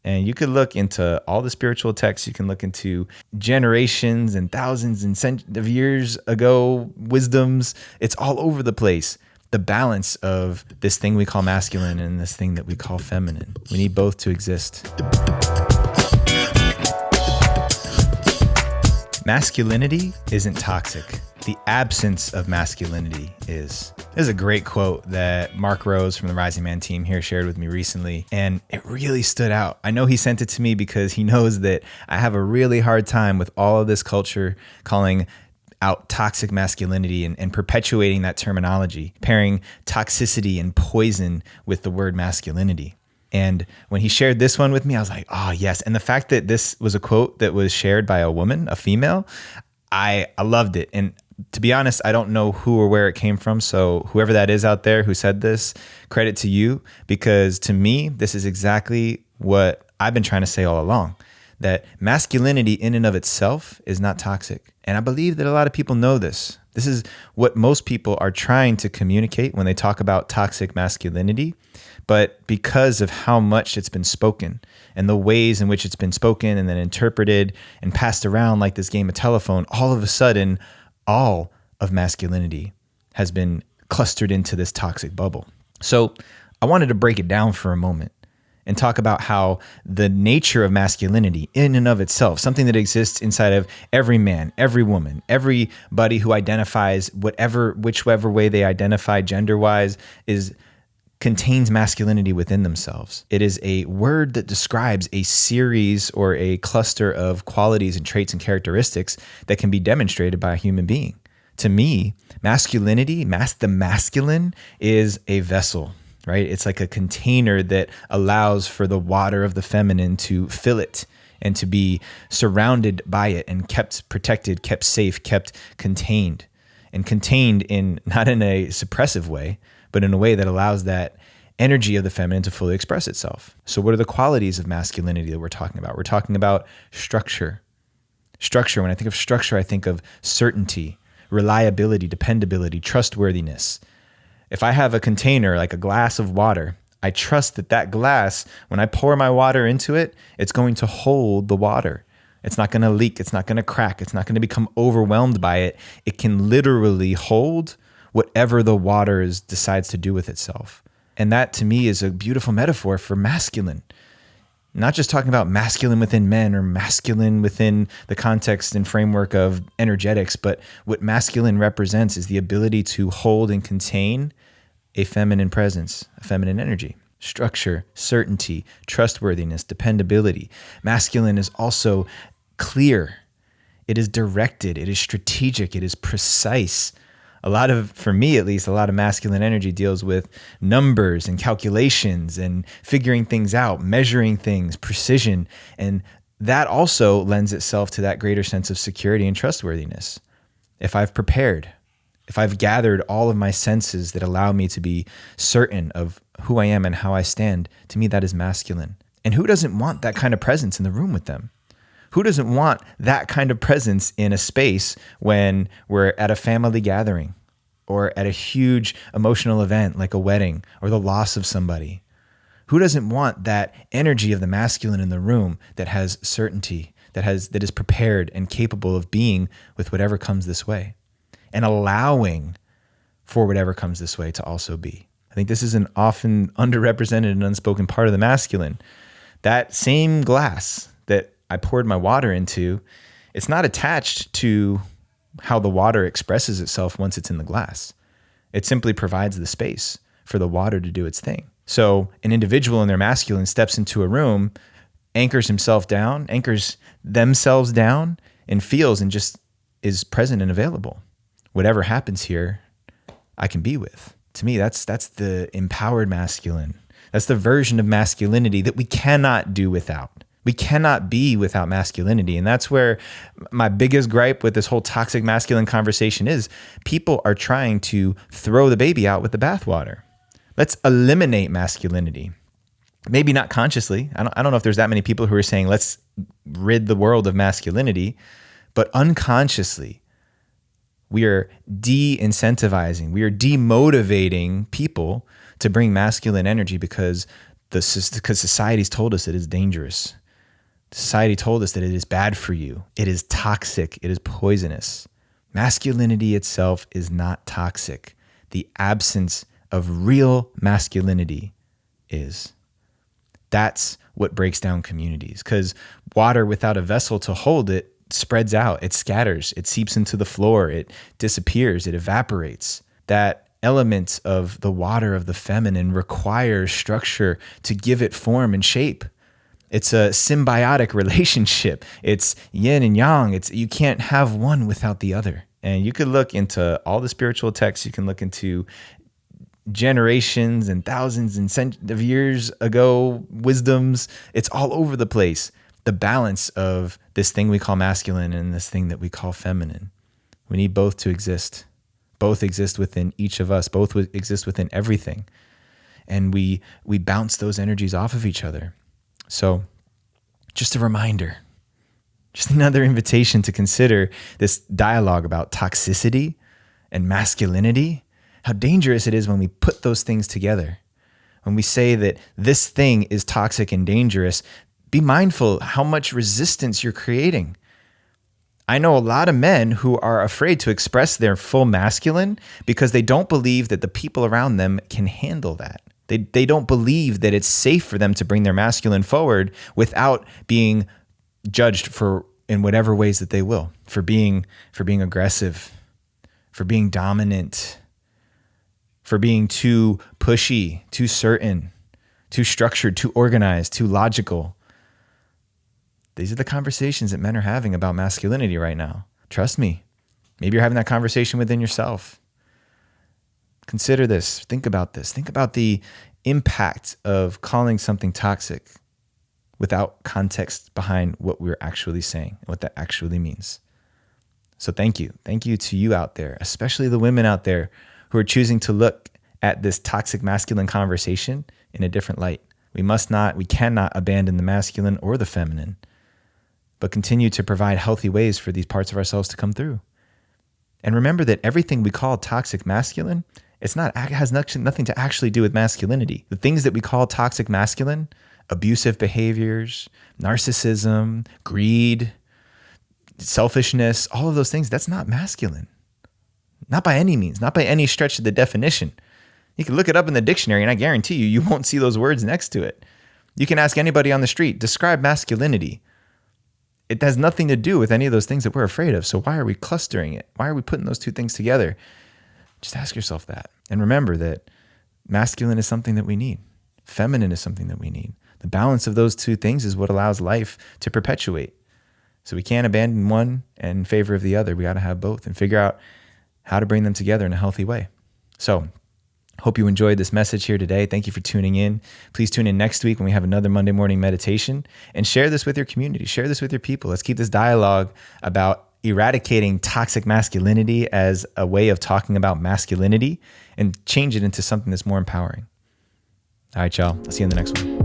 And you could look into all the spiritual texts. You can look into generations and thousands and of years ago wisdoms. It's all over the place. The balance of this thing we call masculine and this thing that we call feminine. We need both to exist. Masculinity isn't toxic. The absence of masculinity is. There's a great quote that Mark Rose from the Rising Man team here shared with me recently, and it really stood out. I know he sent it to me because he knows that I have a really hard time with all of this culture calling out toxic masculinity and perpetuating that terminology, pairing toxicity and poison with the word masculinity. And when he shared this one with me, I was like, oh, yes. And the fact that this was a quote that was shared by a woman, a female, I loved it. And to be honest, I don't know who or where it came from. So whoever that is out there who said this, credit to you, because to me, this is exactly what I've been trying to say all along, that masculinity in and of itself is not toxic. And I believe that a lot of people know this. This is what most people are trying to communicate when they talk about toxic masculinity. But because of how much it's been spoken and the ways in which it's been spoken and then interpreted and passed around like this game of telephone, all of a sudden, all of masculinity has been clustered into this toxic bubble. So I wanted to break it down for a moment and talk about how the nature of masculinity in and of itself, something that exists inside of every man, every woman, everybody who identifies whichever way they identify gender-wise contains masculinity within themselves. It is a word that describes a series or a cluster of qualities and traits and characteristics that can be demonstrated by a human being. To me, masculinity, the masculine is a vessel, right? It's like a container that allows for the water of the feminine to fill it and to be surrounded by it and kept protected, kept safe, kept contained. And contained not in a suppressive way, but in a way that allows that energy of the feminine to fully express itself. So what are the qualities of masculinity that we're talking about? We're talking about structure. Structure, when I think of structure, I think of certainty, reliability, dependability, trustworthiness. If I have a container, like a glass of water, I trust that glass, when I pour my water into it, it's going to hold the water. It's not going to leak. It's not going to crack. It's not going to become overwhelmed by it. It can literally hold whatever the water decides to do with itself. And that to me is a beautiful metaphor for masculine. Not just talking about masculine within men or masculine within the context and framework of energetics, but what masculine represents is the ability to hold and contain a feminine presence, a feminine energy. Structure, certainty, trustworthiness, dependability. Masculine is also clear. It is directed. It is strategic. It is precise. For me at least, a lot of masculine energy deals with numbers and calculations and figuring things out, measuring things, precision. And that also lends itself to that greater sense of security and trustworthiness. If I've prepared, if I've gathered all of my senses that allow me to be certain of who I am and how I stand, to me, that is masculine. And who doesn't want that kind of presence in the room with them? Who doesn't want that kind of presence in a space when we're at a family gathering or at a huge emotional event like a wedding or the loss of somebody? Who doesn't want that energy of the masculine in the room that has certainty, that is prepared and capable of being with whatever comes this way and allowing for whatever comes this way to also be? I think this is an often underrepresented and unspoken part of the masculine. That same glass that I poured my water into, it's not attached to how the water expresses itself once it's in the glass. It simply provides the space for the water to do its thing. So an individual in their masculine steps into a room, anchors themselves down, and feels and just is present and available. Whatever happens here, I can be with. To me, that's the empowered masculine. That's the version of masculinity that we cannot do without. We cannot be without masculinity. And that's where my biggest gripe with this whole toxic masculine conversation is. People are trying to throw the baby out with the bathwater. Let's eliminate masculinity. Maybe not consciously. I don't know if there's that many people who are saying, let's rid the world of masculinity, but unconsciously, we are de-incentivizing, we are demotivating people to bring masculine energy because Because society's told us it is dangerous. Society told us that it is bad for you. It is toxic. It is poisonous. Masculinity itself is not toxic. The absence of real masculinity is. That's what breaks down communities, because water without a vessel to hold it spreads out, it scatters, it seeps into the floor, it disappears, it evaporates. That element of the water of the feminine requires structure to give it form and shape. It's a symbiotic relationship. It's yin and yang. You can't have one without the other. And you could look into all the spiritual texts. You can look into generations and thousands and of years ago wisdoms. It's all over the place. The balance of this thing we call masculine and this thing that we call feminine. We need both to exist. Both exist within each of us. Both exist within everything. And we bounce those energies off of each other. So just a reminder, just another invitation to consider this dialogue about toxicity and masculinity, how dangerous it is when we put those things together. When we say that this thing is toxic and dangerous, be mindful how much resistance you're creating. I know a lot of men who are afraid to express their full masculine because they don't believe that the people around them can handle that. They don't believe that it's safe for them to bring their masculine forward without being judged in whatever ways that they will, for being aggressive, for being dominant, for being too pushy, too certain, too structured, too organized, too logical. These are the conversations that men are having about masculinity right now. Trust me. Maybe you're having that conversation within yourself. Consider this. Think about this. Think about the impact of calling something toxic without context behind what we're actually saying and what that actually means. So thank you. Thank you to you out there, especially the women out there who are choosing to look at this toxic masculine conversation in a different light. We cannot abandon the masculine or the feminine, but continue to provide healthy ways for these parts of ourselves to come through. And remember that everything we call toxic masculine, it has nothing to actually do with masculinity. The things that we call toxic masculine, abusive behaviors, narcissism, greed, selfishness, all of those things, that's not masculine. Not by any means, not by any stretch of the definition. You can look it up in the dictionary and I guarantee you won't see those words next to it. You can ask anybody on the street, describe masculinity. It has nothing to do with any of those things that we're afraid of. So why are we clustering it? Why are we putting those two things together? Just ask yourself that. And remember that masculine is something that we need. Feminine is something that we need. The balance of those two things is what allows life to perpetuate. So we can't abandon one in favor of the other. We got to have both and figure out how to bring them together in a healthy way. So hope you enjoyed this message here today. Thank you for tuning in. Please tune in next week when we have another Monday morning meditation, and share this with your community. Share this with your people. Let's keep this dialogue about eradicating toxic masculinity as a way of talking about masculinity and change it into something that's more empowering. All right, y'all. I'll see you in the next one.